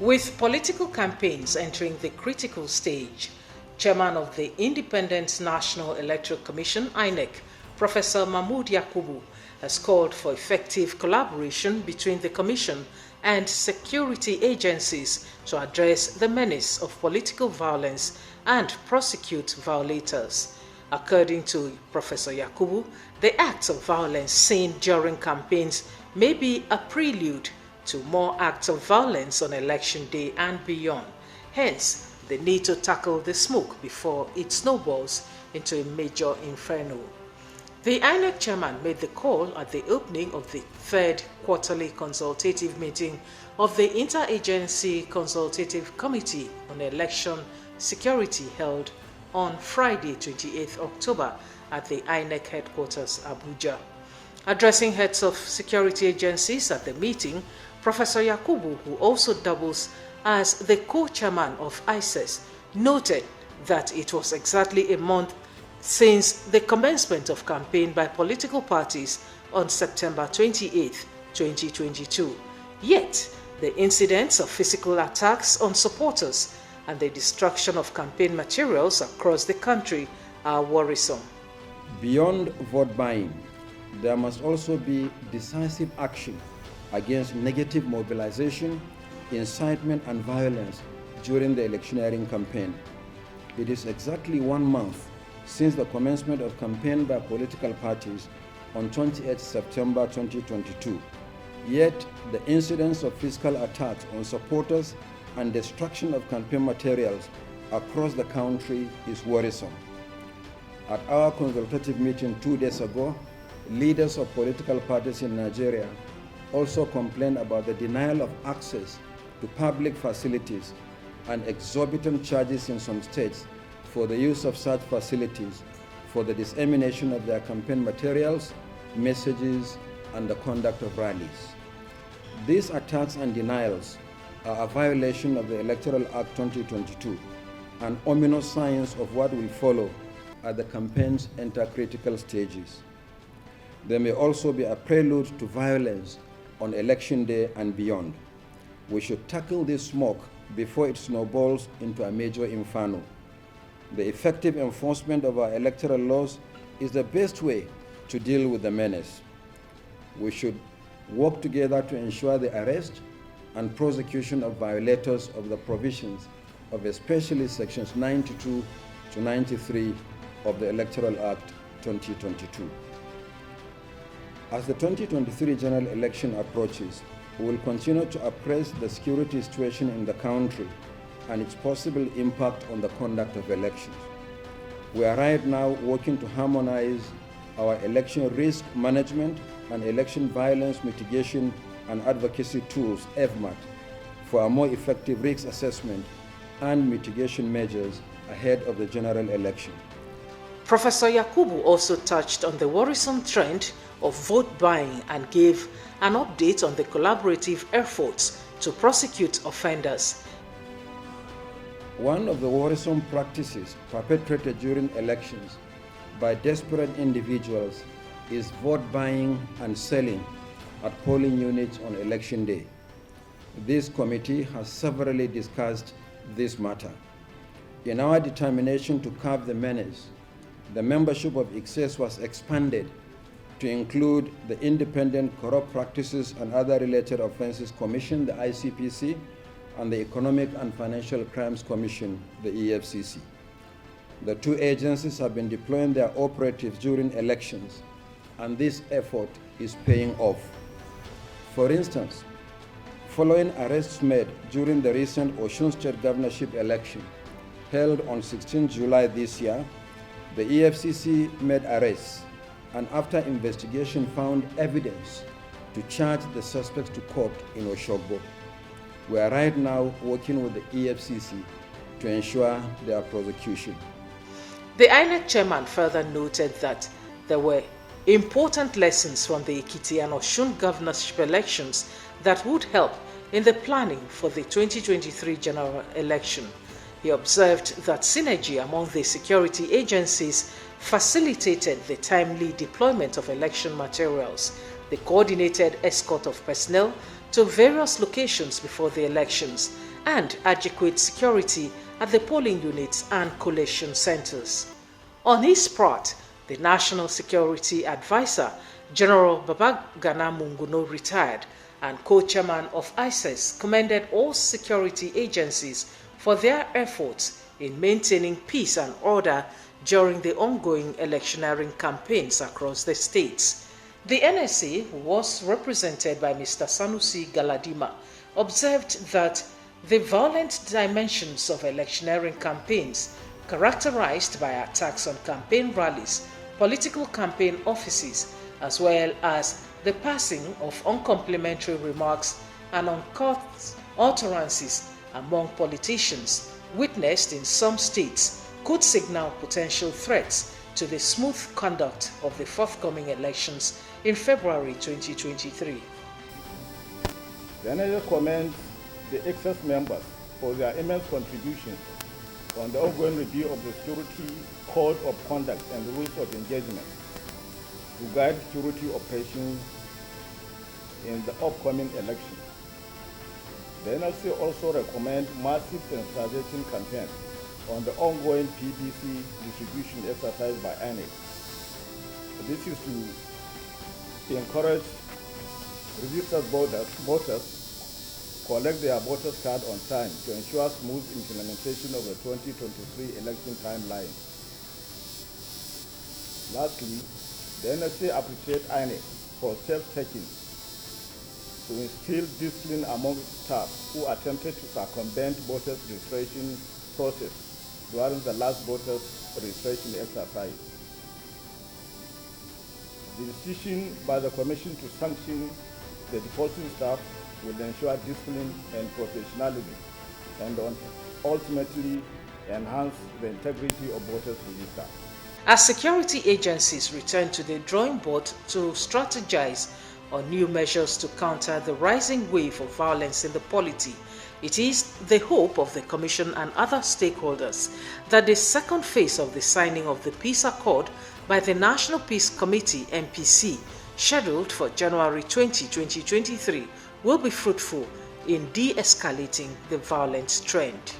With political campaigns entering the critical stage, Chairman of the Independent National Electoral Commission, INEC, Professor Mahmood Yakubu, has called for effective collaboration between the Commission and security agencies to address the menace of political violence and prosecute violators. According to Professor Yakubu, the acts of violence seen during campaigns may be a prelude to more acts of violence on election day and beyond. Hence, the need to tackle the smoke before it snowballs into a major inferno. The INEC chairman made the call at the opening of the third quarterly consultative meeting of the Interagency Consultative Committee on Election Security held on Friday, 28th October at the INEC headquarters, Abuja. Addressing heads of security agencies at the meeting, Professor Yakubu, who also doubles as the co-chairman of ICES, noted that it was exactly a month since the commencement of campaign by political parties on September 28, 2022. Yet, the incidents of physical attacks on supporters and the destruction of campaign materials across the country are worrisome. Beyond vote buying, there must also be decisive action against negative mobilization, incitement, and violence during the electioneering campaign. It is exactly 1 month since the commencement of campaign by political parties on 28 September 2022. Yet, the incidence of physical attacks on supporters and destruction of campaign materials across the country is worrisome. At our consultative meeting 2 days ago, leaders of political parties in Nigeria also complained about the denial of access to public facilities and exorbitant charges in some states for the use of such facilities for the dissemination of their campaign materials, messages, and the conduct of rallies. These attacks and denials are a violation of the Electoral Act 2022, and ominous signs of what will follow as the campaigns enter critical stages. There may also be a prelude to violence on election day and beyond. We should tackle this smoke before it snowballs into a major inferno. The effective enforcement of our electoral laws is the best way to deal with the menace. We should work together to ensure the arrest and prosecution of violators of the provisions of especially sections 92 to 93 of the Electoral Act 2022. As the 2023 general election approaches, we will continue to appraise the security situation in the country and its possible impact on the conduct of elections. We are right now working to harmonize our election risk management and election violence mitigation and advocacy tools, EVMAT, for a more effective risk assessment and mitigation measures ahead of the general election. Professor Yakubu also touched on the worrisome trend of vote buying and gave an update on the collaborative efforts to prosecute offenders. One of the worrisome practices perpetrated during elections by desperate individuals is vote buying and selling at polling units on election day. This committee has severally discussed this matter. In our determination to curb the menace, the membership of ICES was expanded to include the Independent Corrupt Practices and Other Related Offences Commission, the ICPC, and the Economic and Financial Crimes Commission, the EFCC. The two agencies have been deploying their operatives during elections, and this effort is paying off. For instance, following arrests made during the recent Osun State governorship election held on 16 July this year, the EFCC made arrests and after investigation found evidence to charge the suspects to court in Oshogbo. We are right now working with the EFCC to ensure their prosecution. The INEC chairman further noted that there were important lessons from the Ekiti and Osun governorship elections that would help in the planning for the 2023 general election. He observed that synergy among the security agencies facilitated the timely deployment of election materials, the coordinated escort of personnel to various locations before the elections, and adequate security at the polling units and collation centers. On his part, the National Security Advisor, General Babagana Munguno, retired, and co-chairman of ICES, commended all security agencies for their efforts in maintaining peace and order during the ongoing electioneering campaigns across the states. The NSA, who was represented by Mr. Sanusi Galadima, observed that the violent dimensions of electioneering campaigns, characterized by attacks on campaign rallies, political campaign offices, as well as the passing of uncomplimentary remarks and uncouth utterances among politicians, witnessed in some states, could signal potential threats to the smooth conduct of the forthcoming elections in February 2023. The NSA commends the excess members for their immense contributions on the ongoing review of the Security Code of Conduct and Rules of Engagement to guide security operations in the upcoming election. The NSA also recommends massive sensitization campaigns on the ongoing PVC distribution exercise by INEC. This is to encourage registered voters collect their voters' card on time to ensure smooth implementation of the 2023 election timeline. Lastly, the NSA appreciates INEC for steps taken to instill discipline among staff who attempted to circumvent voters' registration process during the last voters' registration exercise. The decision by the Commission to sanction the depositing staff will ensure discipline and professionalism and ultimately enhance the integrity of voters' register. As security agencies return to the drawing board to strategize on new measures to counter the rising wave of violence in the polity, it is the hope of the Commission and other stakeholders that the second phase of the signing of the Peace Accord by the National Peace Committee (NPC), scheduled for January 20, 2023, will be fruitful in de-escalating the violent trend.